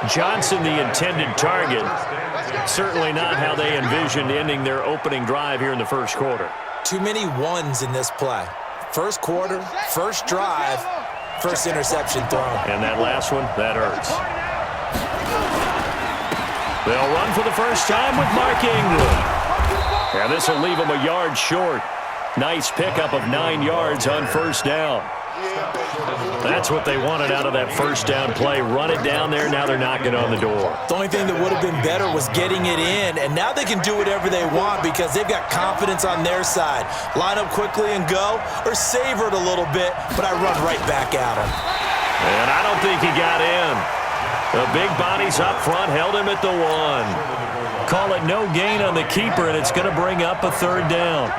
Johnson, the intended target. Certainly not how they envisioned ending their opening drive here in the first quarter. Too many ones in this play. First quarter, first drive, first interception thrown. And that last one, that hurts. They'll run for the first time with Mark Ingram. And this will leave them a yard short. Nice pickup of 9 yards on first down. That's what they wanted out of that first down play. Run it down there. Now they're knocking on the door. The only thing that would have been better was getting it in, and now they can do whatever they want because they've got confidence on their side. Line up quickly and go, or savor it a little bit, but I run right back at him. And I don't think he got in. The big bodies up front held him at the 1. Call it no gain on the keeper, and it's going to bring up a third down.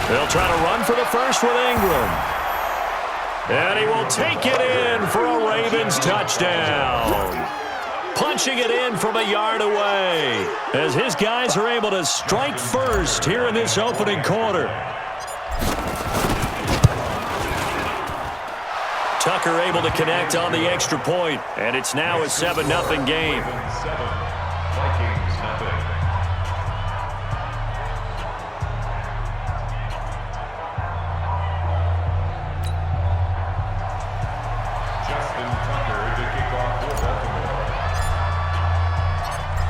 They'll try to run for the first with Ingram. And he will take it in for a Ravens touchdown. Punching it in from a yard away as his guys are able to strike first here in this opening quarter. Tucker able to connect on the extra point, and it's now a 7-0 game.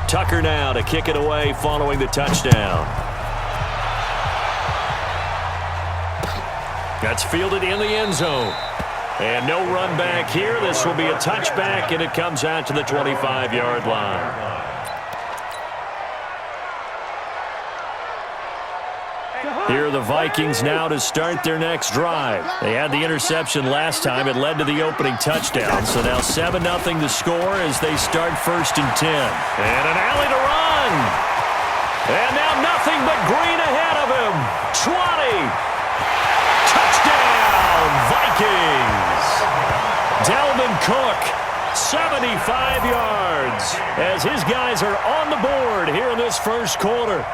Tucker now to kick it away following the touchdown. That's fielded in the end zone. And no run back here. This will be a touchback, and it comes out to the 25-yard line. Here are the Vikings now to start their next drive. They had the interception last time. It led to the opening touchdown. So now 7-0 to score as they start 1st and 10. And an alley to run. And now nothing but green ahead of him. 20. Touchdown, Vikings. Dalvin Cook, 75 yards as his guys are on the board here in this first quarter.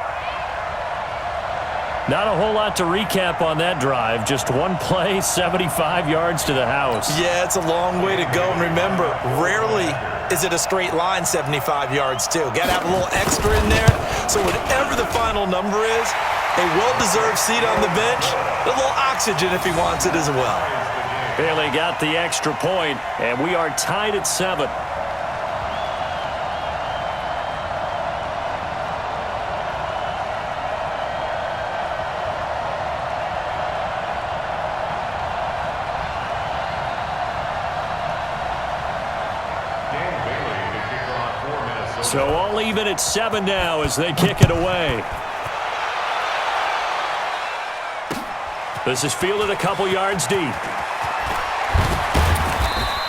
Not a whole lot to recap on that drive. Just one play, 75 yards to the house. Yeah, it's a long way to go. And remember, rarely is it a straight line 75 yards, too. Got to have a little extra in there. So whatever the final number is, a well-deserved seat on the bench, a little oxygen if he wants it as well. Bailey got the extra point, and we are tied at 7. So all even at 7 now as they kick it away. This is fielded a couple yards deep.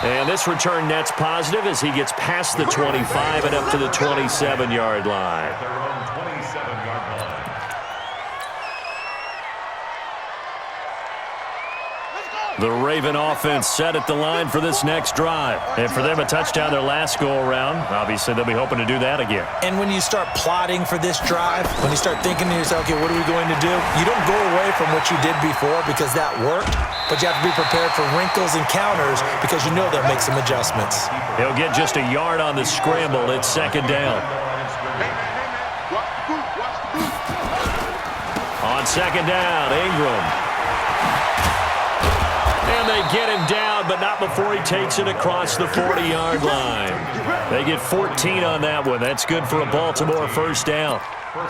And this return net's positive as he gets past the 25 and up to the 27-yard line. The Raven offense set at the line for this next drive. And for them, a touchdown their last go-around. Obviously, they'll be hoping to do that again. And when you start plotting for this drive, when you start thinking to yourself, okay, what are we going to do? You don't go away from what you did before because that worked, but you have to be prepared for wrinkles and counters because you know they'll make some adjustments. He'll get just a yard on the scramble. It's 2nd down. On 2nd down, Ingram. And they get him down, but not before he takes it across the 40-yard line. They get 14 on that one. That's good for a Baltimore first down.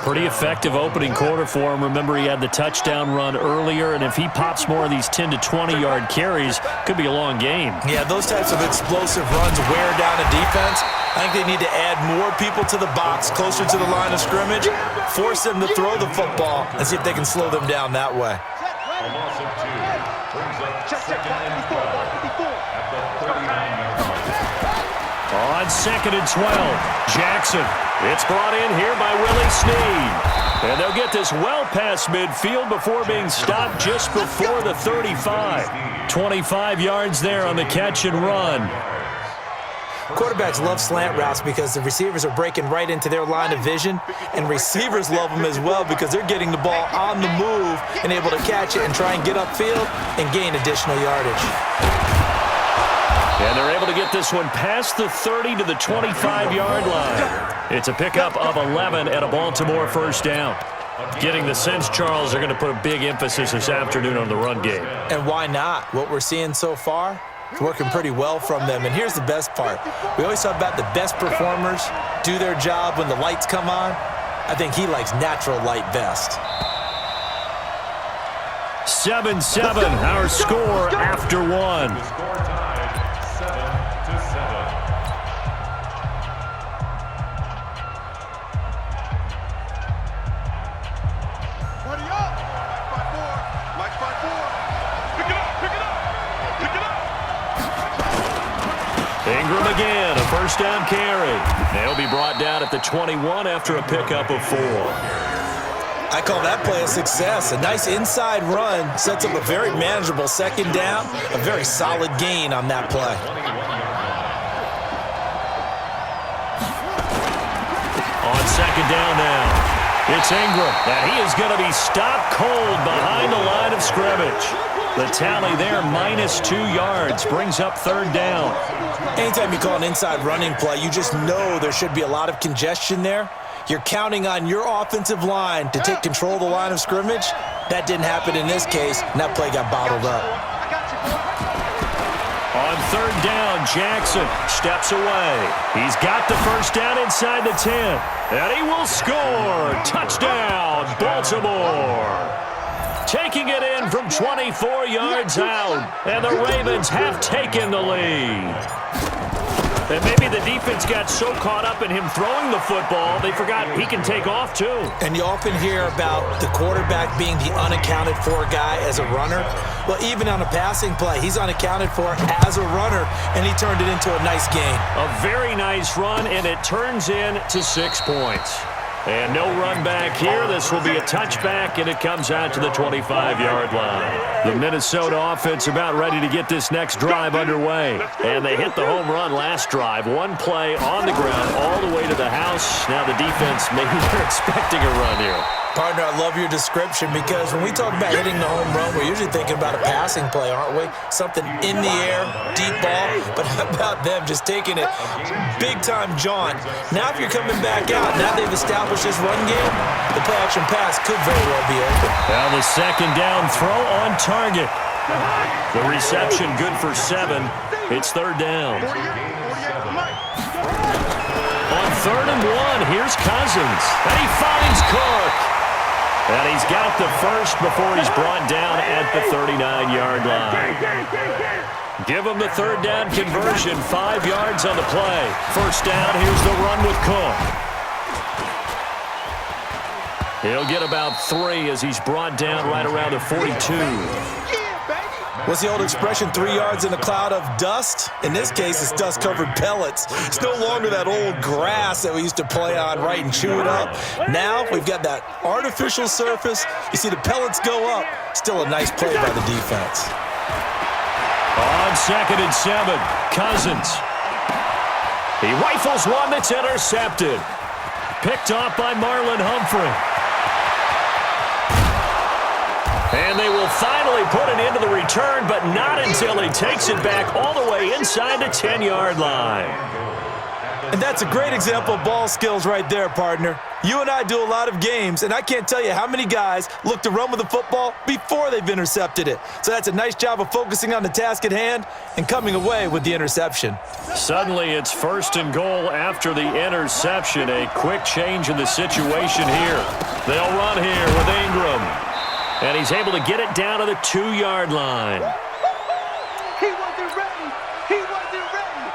Pretty effective opening quarter for him. Remember, he had the touchdown run earlier, and if he pops more of these 10 to 20-yard carries, could be a long game. Yeah, those types of explosive runs wear down a defense. I think they need to add more people to the box, closer to the line of scrimmage, force them to throw the football, and see if they can slow them down that way. On 2nd and 12, Jackson. It's brought in here by Willie Snead. And they'll get this well past midfield before being stopped just before the 35. 25 yards there on the catch and run. Quarterbacks love slant routes because the receivers are breaking right into their line of vision, and receivers love them as well because they're getting the ball on the move and able to catch it and try and get upfield and gain additional yardage. And they're able to get this one past the 30 to the 25-yard line. It's a pickup of 11 and a Baltimore first down. Getting the sense, Charles, they're going to put a big emphasis this afternoon on the run game. And why not? What we're seeing so far, it's working pretty well from them. And here's the best part. We always talk about the best performers do their job when the lights come on. I think he likes natural light best. 7-7, our score after one. Ingram again, a first down carry. They'll be brought down at the 21 after a pickup of 4. I call that play a success. A nice inside run sets up a very manageable second down, a very solid gain on that play. On second down now, it's Ingram, and he is going to be stopped cold behind the line of scrimmage. The tally there, -2 yards, brings up third down. Anytime you call an inside running play, you just know there should be a lot of congestion there. You're counting on your offensive line to take control of the line of scrimmage. That didn't happen in this case, and that play got bottled up. On third down, Jackson steps away. He's got the first down inside the 10, and he will score. Touchdown, Baltimore. Taking it in from 24 yards out, and the Ravens have taken the lead. And maybe the defense got so caught up in him throwing the football, they forgot he can take off too. And you often hear about the quarterback being the unaccounted for guy as a runner. Well, even on a passing play, he's unaccounted for as a runner, and he turned it into a nice gain. A very nice run, and it turns into 6 points. And no run back here. This will be a touchback, and it comes out to the 25-yard line. The Minnesota offense about ready to get this next drive underway. And they hit the home run last drive. One play on the ground all the way to the house. Now the defense, maybe they're expecting a run here. Partner, I love your description because when we talk about hitting the home run, we're usually thinking about a passing play, aren't we? Something in the air, deep ball. But how about them just taking it big-time jaunt? Now if you're coming back out, now they've established this run game, the play-action pass could very well be open. Now the second down throw on target. The reception good for 7. It's third down. On 3rd and 1, here's Cousins. And he finds Cook. And he's got the first before he's brought down at the 39-yard line. Give him the third down conversion, 5 yards on the play. First down, here's the run with Cook. He'll get about 3 as he's brought down right around the 42. What's the old expression, 3 yards in a cloud of dust? In this case, it's dust-covered pellets. It's no longer that old grass that we used to play on, right, and chew it up. Now we've got that artificial surface. You see the pellets go up. Still a nice play by the defense. On 2nd and 7, Cousins. He rifles one that's intercepted. Picked off by Marlon Humphrey. And they will finally put it into the return, but not until he takes it back all the way inside the 10-yard line. And that's a great example of ball skills right there, partner. You and I do a lot of games, and I can't tell you how many guys look to run with the football before they've intercepted it. So that's a nice job of focusing on the task at hand and coming away with the interception. Suddenly it's 1st and goal after the interception. A quick change in the situation here. They'll run here with Ingram. And he's able to get it down to the 2-yard line. He wasn't ready. He wasn't ready.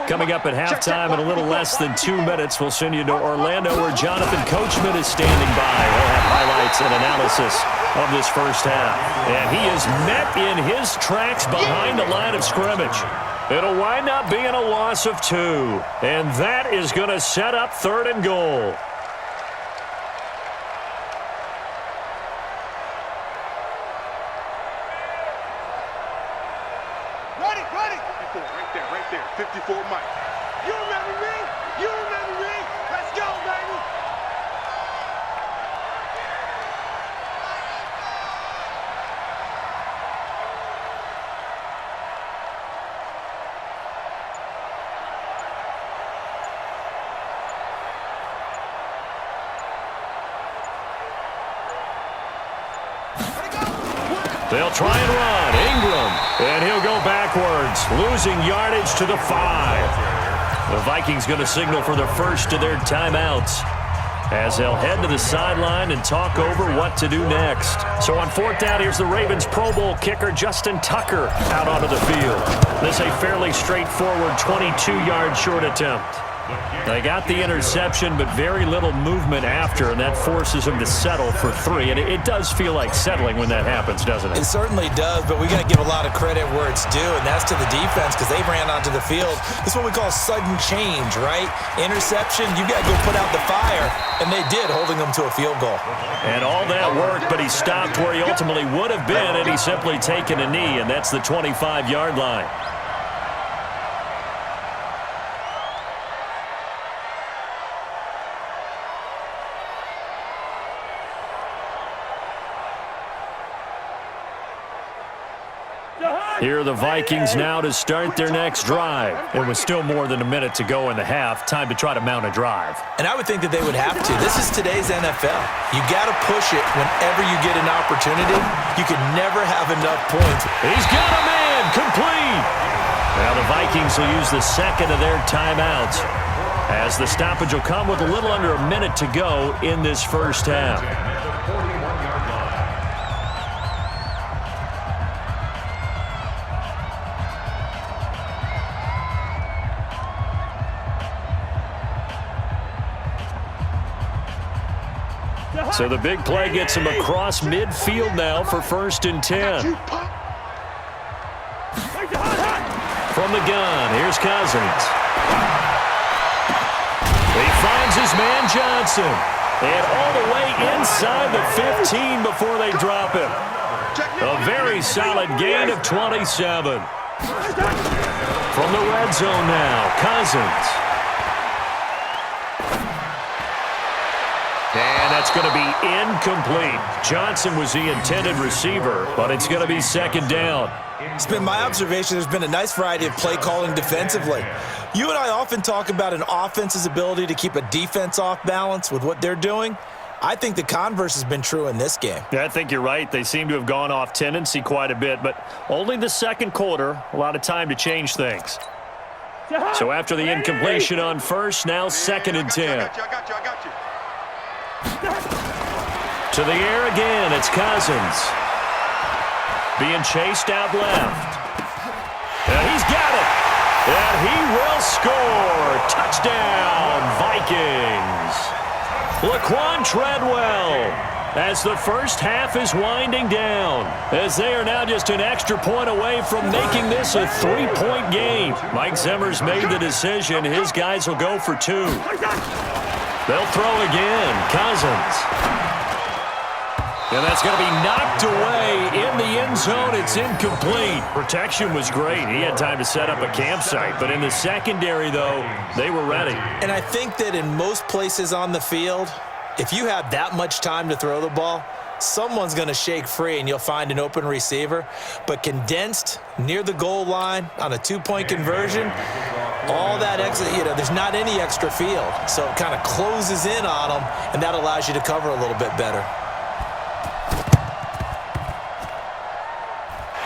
Coming up at halftime in a little less than 2 minutes, we'll send you to Orlando where Jonathan Coachman is standing by. We'll have highlights and analysis of this first half. And he is met in his tracks behind the line of scrimmage. It'll wind up being a loss of 2. And that is going to set up 3rd and goal. Run it. 54, right there. 54, Mike. You remember me? You remember me? Let's go, baby. They'll try and run. Ingram. And he'll go backwards, losing yardage to the 5. The Vikings going to signal for the first of their timeouts as they'll head to the sideline and talk over what to do next. So on 4th down, here's the Ravens Pro Bowl kicker Justin Tucker out onto the field. This a fairly straightforward 22-yard short attempt. They got the interception, but very little movement after, and that forces him to settle for 3. And it does feel like settling when that happens, doesn't it? It certainly does, but we got to give a lot of credit where it's due, and that's to the defense because they ran onto the field. This is what we call sudden change, right? Interception, you got to go put out the fire, and they did, holding them to a field goal. And all that worked, but he stopped where he ultimately would have been, and he's simply taken a knee, and that's the 25-yard line. Here are the Vikings now to start their next drive. It was still more than a minute to go in the half. Time to try to mount a drive. And I would think that they would have to. This is today's NFL. You got to push it whenever you get an opportunity. You can never have enough points. He's got a man complete. Now the Vikings will use the second of their timeouts as the stoppage will come with a little under a minute to go in this first half. So the big play gets him across midfield now for 1st and 10. From the gun, here's Cousins. He finds his man Johnson. And all the way inside the 15 before they drop him. A very solid gain of 27. From the red zone now, Cousins. And that's going to be incomplete. Johnson was the intended receiver, but it's going to be 2nd down. It's been my observation there's been a nice variety of play calling defensively. You and I often talk about an offense's ability to keep a defense off balance with what they're doing. I think the converse has been true in this game. Yeah, I think you're right. They seem to have gone off tendency quite a bit, but only the second quarter, a lot of time to change things. So after the incompletion on first, now 2nd and 10. I got you. To the air again, it's Cousins. Being chased out left. And he's got it. And he will score. Touchdown, Vikings. Laquan Treadwell as the first half is winding down, as they are now just an extra point away from making this a 3-point game. Mike Zimmer's made the decision. His guys will go for 2. They'll throw again. Cousins. And that's going to be knocked away in the end zone. It's incomplete. Protection was great. He had time to set up a campsite. But in the secondary, though, they were ready. And I think that in most places on the field, if you have that much time to throw the ball, someone's going to shake free and you'll find an open receiver. But condensed near the goal line on a 2-point conversion, all that extra, there's not any extra field. So it kind of closes in on them, and that allows you to cover a little bit better.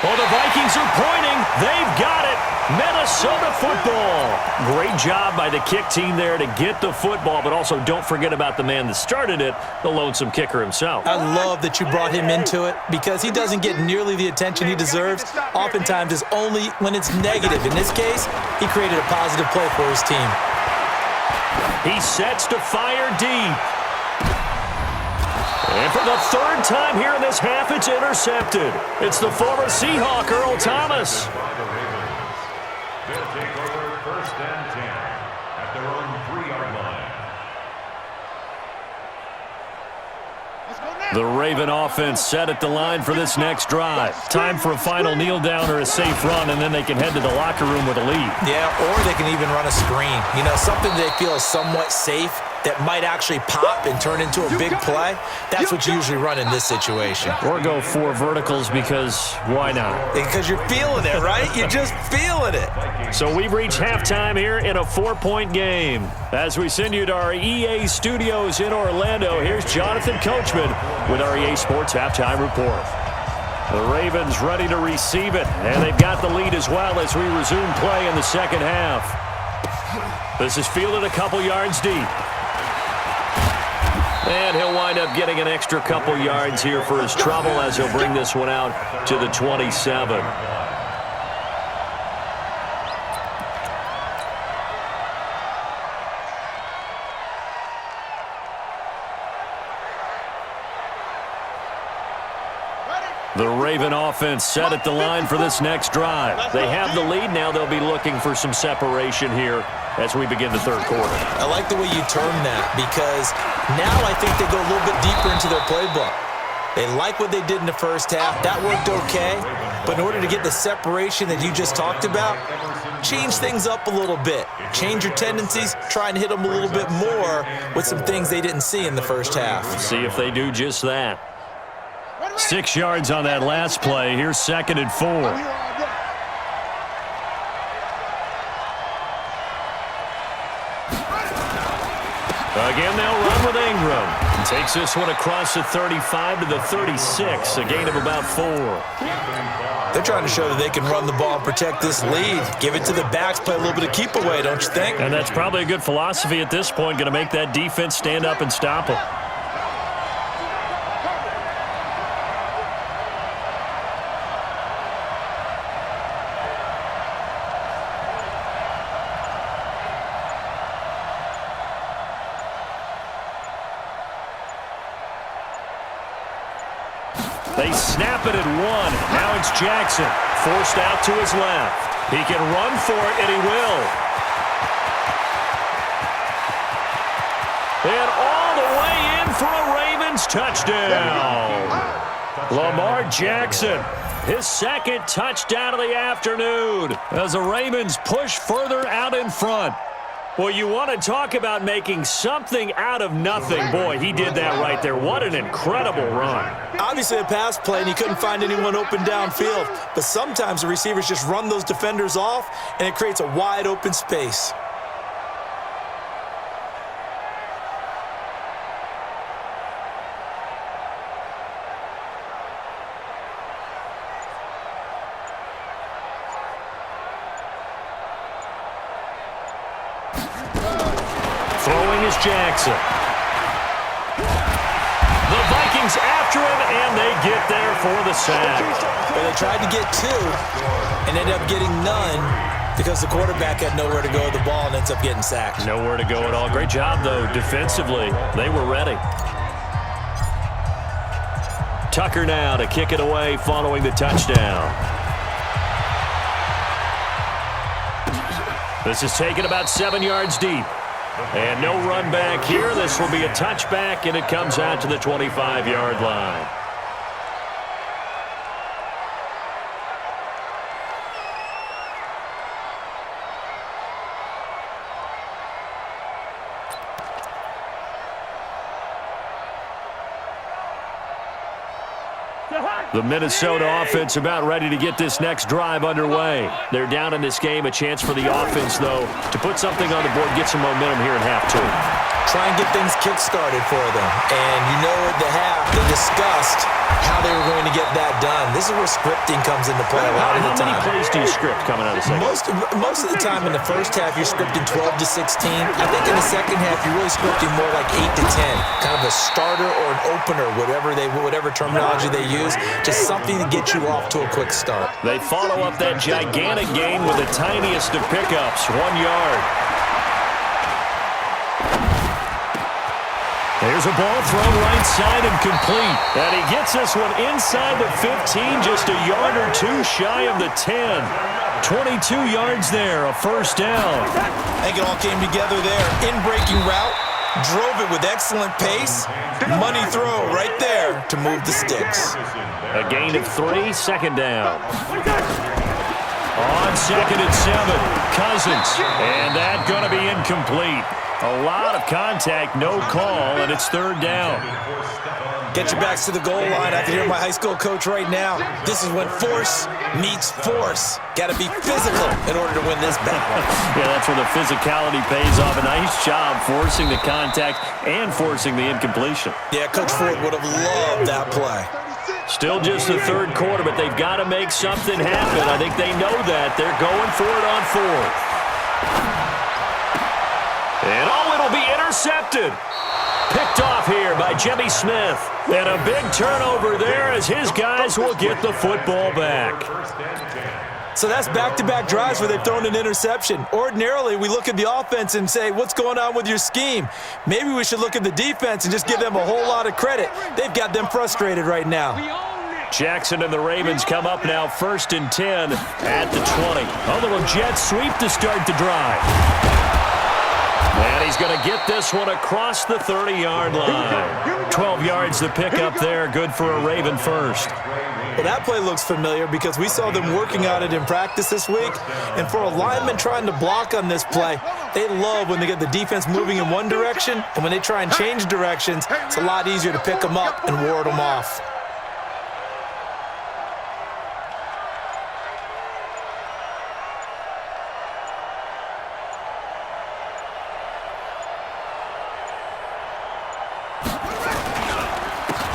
Well, the Vikings are pointing. They've got it. Minnesota football. Great job by the kick team there to get the football, but also don't forget about the man that started it, the lonesome kicker himself. I love that you brought him into it because he doesn't get nearly the attention he deserves. Oftentimes it's only when it's negative. In this case, he created a positive play for his team. He sets to fire deep. And for the 3rd time here in this half, it's intercepted. It's the former Seahawk, Earl Thomas. They'll take over 1st and 10 at their own 3-yard line. Let's go now. The Raven offense set at the line for this next drive. Time for a final kneel down or a safe run, and then they can head to the locker room with a lead. Yeah, or they can even run a screen. You know, something they feel is somewhat safe that might actually pop and turn into a big play. That's what you usually run in this situation. Or go 4 verticals because why not? Because you're feeling it, right? You're just feeling it. So we've reached halftime here in a 4-point game. As we send you to our EA studios in Orlando, here's Jonathan Coachman with our EA Sports Halftime Report. The Ravens ready to receive it, and they've got the lead as well as we resume play in the second half. This is fielded a couple yards deep. And he'll wind up getting an extra couple yards here for his trouble as he'll bring this one out to the 27. The Raven offense set at the line for this next drive. They have the lead now. They'll be looking for some separation here as we begin the third quarter. I like the way you term that because now I think they go a little bit deeper into their playbook. They like what they did in the first half. That worked okay. But in order to get the separation that you just talked about, change things up a little bit. Change your tendencies. Try and hit them a little bit more with some things they didn't see in the first half. See if they do just that. 6 yards on that last play. Here's 2nd and 4. Again, they'll run with Ingram. Takes this one across the 35 to the 36, a gain of about 4. They're trying to show that they can run the ball and protect this lead. Give it to the backs, play a little bit of keep away, don't you think? And that's probably a good philosophy at this point, going to make that defense stand up and stop them. They snap it at 1. Now it's Jackson. Forced out to his left. He can run for it, and he will. And all the way in for a Ravens touchdown. Lamar Jackson, his 2nd touchdown of the afternoon as the Ravens push further out in front. Well, you want to talk about making something out of nothing. Boy, he did that right there. What an incredible run. Obviously a pass play, and he couldn't find anyone open downfield. But sometimes the receivers just run those defenders off, and it creates a wide open space. Throwing is Jackson. The Vikings after him, and they get there for the sack. But they tried to get 2 and ended up getting none because the quarterback had nowhere to go with the ball and ends up getting sacked. Nowhere to go at all. Great job, though, defensively. They were ready. Tucker now to kick it away following the touchdown. This is taken about 7 yards deep. And no run back here. This will be a touchback, and it comes out to the 25-yard line. The Minnesota offense about ready to get this next drive underway. They're down in this game. A chance for the offense, though, to put something on the board, get some momentum here in half 2. Try and get things kick-started for them. And you know at the half, they discussed how they were going to get that done. This is where scripting comes into play a lot of the time. How many plays do you script coming out of the second? Most of the time in the first half, you're scripting 12 to 16. I think in the second half, you're really scripting more like 8 to 10. Kind of a starter or an opener, whatever terminology they use. Just something to get you off to a quick start. They follow up that gigantic gain with the tiniest of pickups, 1 yard. There's a ball thrown right side and complete. And he gets this one inside the 15, just a yard or 2 shy of the 10. 22 yards there, a first down. I think it all came together there. In-breaking route, Drove it with excellent pace. Money throw right there to move the sticks. A gain of 3, second down. On second and 7, Cousins. And that going to be incomplete. A lot of contact, no call, and it's third down. Get your backs to the goal line. I can hear my high school coach right now. This is when force meets force. Got to be physical in order to win this battle. Yeah, that's where the physicality pays off. A nice job forcing the contact and forcing the incompletion. Yeah, Coach Ford would have loved that play. Still just the third quarter, but they've got to make something happen. I think they know that. They're going for it on fourth. And it'll be intercepted. Picked off here by Jimmy Smith. And a big turnover there as his guys will get the football back. So that's back-to-back drives where they've thrown an interception. Ordinarily, we look at the offense and say, what's going on with your scheme? Maybe we should look at the defense and just give them a whole lot of credit. They've got them frustrated right now. Jackson and the Ravens come up now 1st and 10 at the 20. A little jet sweep to start the drive. And he's going to get this one across the 30-yard line. 12 yards to pick up there. Good for a Raven first. Well, that play looks familiar because we saw them working on it in practice this week. And for a lineman trying to block on this play, they love when they get the defense moving in one direction. And when they try and change directions, it's a lot easier to pick them up and ward them off.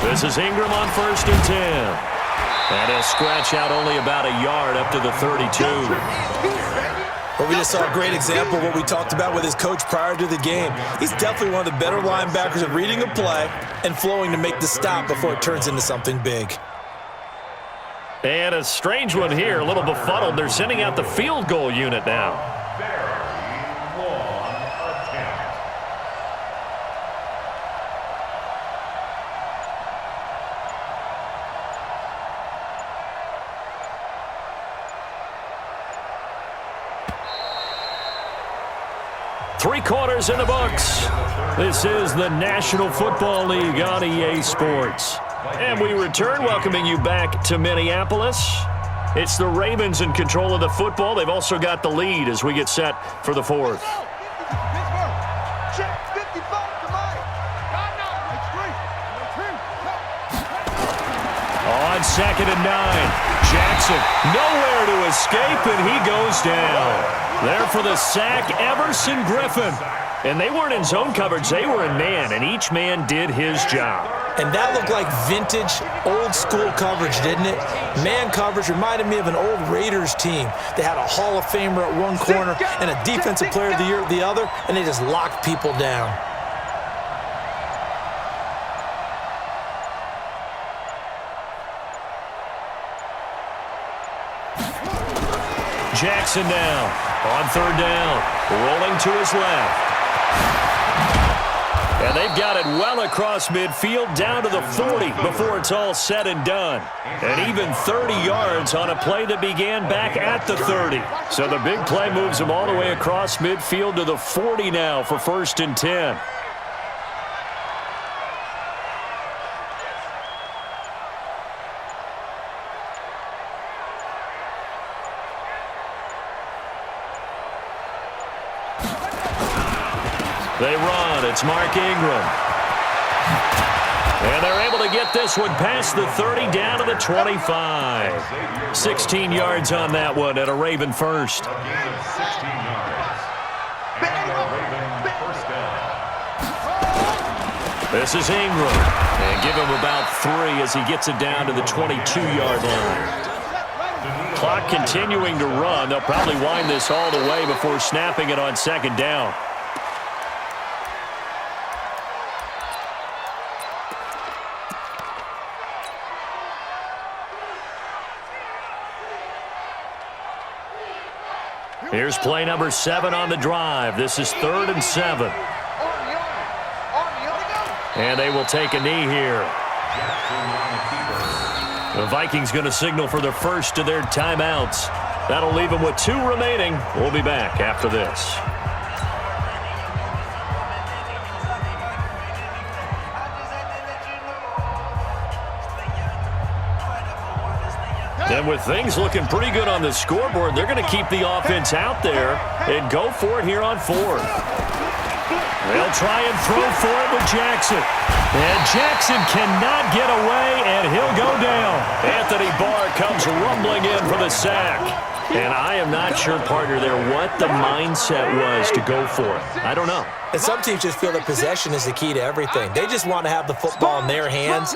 This is Ingram on 1st and 10. And he'll scratch out only about a yard up to the 32. Well, we just saw a great example of what we talked about with his coach prior to the game. He's definitely one of the better linebackers at reading a play and flowing to make the stop before it turns into something big. And a strange one here, a little befuddled. They're sending out the field goal unit now. Three quarters in the books. This is the National Football League on EA Sports. And we return, welcoming you back to Minneapolis. It's the Ravens in control of the football. They've also got the lead as we get set for the fourth. On 2nd and 9, Jackson nowhere to escape, and he goes down. There for the sack, Everson Griffin. And they weren't in zone coverage, they were in man, and each man did his job. And that looked like vintage, old-school coverage, didn't it? Man coverage reminded me of an old Raiders team. They had a Hall of Famer at one corner and a Defensive Player of the Year at the other, and they just locked people down. Jackson now on 3rd down, rolling to his left. And they've got it well across midfield down to the 40 before it's all said and done. And even 30 yards on a play that began back at the 30. So the big play moves them all the way across midfield to the 40 now for 1st and 10. They run. It's Mark Ingram. And they're able to get this one past the 30 down to the 25. 16 yards on that one at a Raven first. This is Ingram. And give him about 3 as he gets it down to the 22-yard line. Clock continuing to run. They'll probably wind this all the way before snapping it on 2nd down. Here's play number 7 on the drive. This is 3rd and 7. And they will take a knee here. The Vikings going to signal for the first of their timeouts. That'll leave them with 2 remaining. We'll be back after this. And with things looking pretty good on the scoreboard, they're going to keep the offense out there and go for it here on fourth. They'll try and throw for it with Jackson. And Jackson cannot get away, and he'll go down. Anthony Barr comes rumbling in for the sack. And I am not sure, partner, there what the mindset was to go for it. I don't know. And some teams just feel that possession is the key to everything. They just want to have the football in their hands.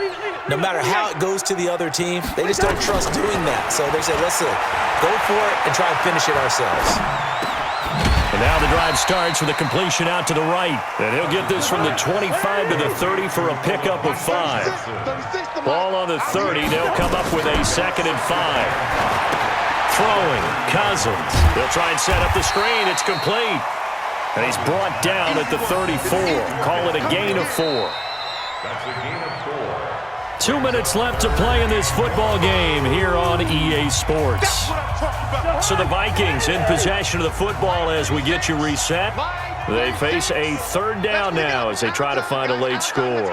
No matter how it goes to the other team, they just don't trust doing that. So they say, listen, go for it and try and finish it ourselves. And now the drive starts with a completion out to the right. And he'll get this from the 25 to the 30 for a pickup of 5. Ball on the 30. They'll come up with a 2nd and 5. Throwing, Cousins. They'll try and set up the screen. It's complete. And he's brought down at the 34. Call it a gain of 4. That's a gain of 4. 2 minutes left to play in this football game here on EA Sports. So the Vikings in possession of the football as we get you reset. They face a 3rd down now as they try to find a late score.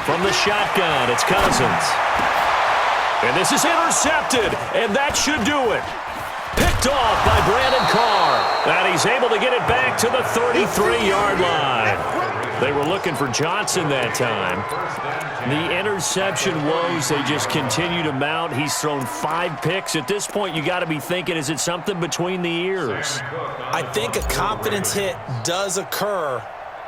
From the shotgun, it's Cousins. And this is intercepted, and that should do it. Picked off by Brandon Carr. And he's able to get it back to the 33-yard line. They were looking for Johnson that time. The interception woes, they just continue to mount. He's thrown 5 picks. At this point, you got to be thinking, is it something between the ears? I think a confidence hit does occur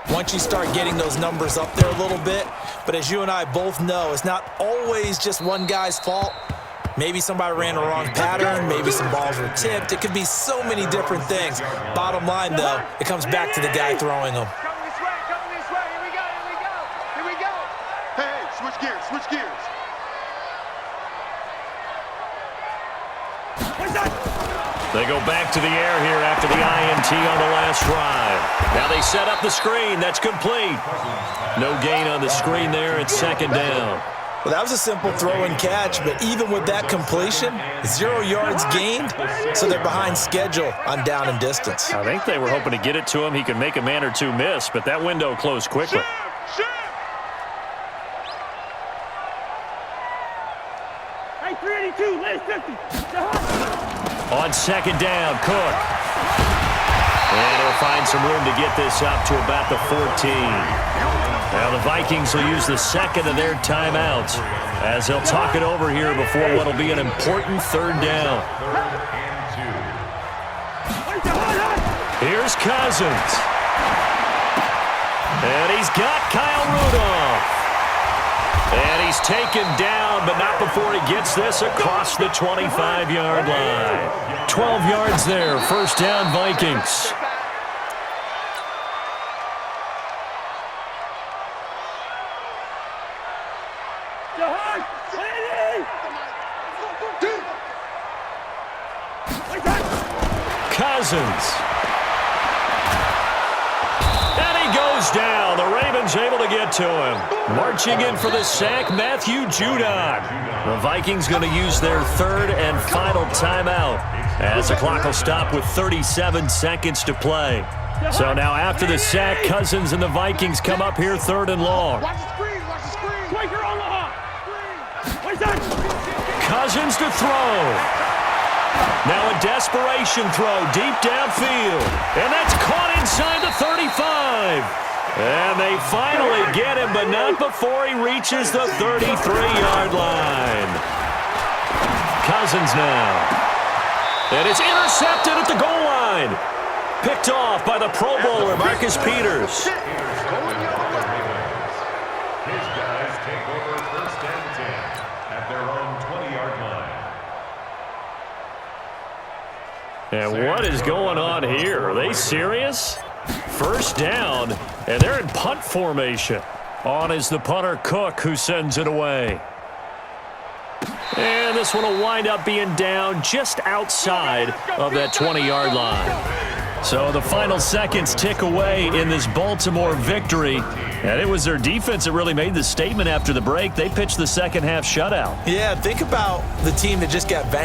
once you start getting those numbers up there a little bit. But as you and I both know, it's not always just one guy's fault. Maybe somebody ran the wrong pattern. Maybe some balls were tipped. It could be so many different things. Bottom line, though, it comes back to the guy throwing them. Coming this way. Here we go. Hey, switch gears. They go back to the air here after the INT on the last drive. Now they set up the screen. That's complete. No gain on the screen there. It's 2nd down. Well, that was a simple throw and catch, but even with that completion, 0 yards gained, so they're behind schedule on down and distance. I think they were hoping to get it to him. He could make a man or two miss, but that window closed quickly. Hey, 382, last 50. On 2nd down, Cook. And he'll find some room to get this up to about the 14. Now the Vikings will use the 2nd of their timeouts as they'll talk it over here before what will be an important 3rd down. Here's Cousins. And he's got Kyle Rudolph. And he's taken down, but not before he gets this across the 25-yard line. 12 yards there, 1st down Vikings. Cousins. And he goes down. The Ravens able to get to him. Marching in for the sack, Matthew Judon. The Vikings going to use their 3rd and final timeout as the clock will stop with 37 seconds to play. So now after the sack, Cousins and the Vikings come up here 3rd and long. Watch the screen. Quaker Omaha. Cousins to throw. Now a desperation throw deep downfield. And that's caught inside the 35. And they finally get him, but not before he reaches the 33-yard line. Cousins now. And it's intercepted at the goal line. Picked off by the Pro Bowler, Marcus Peters. His guys take over 1st and 10 at their own 20-yard line. And what is going on here? Are they serious? 1st down, and they're in punt formation. On is the punter, Cook, who sends it away. And this one will wind up being down just outside of that 20-yard line. So the final seconds tick away in this Baltimore victory. And it was their defense that really made the statement after the break. They pitched the second half shutout. Yeah, think about the team that just got banged.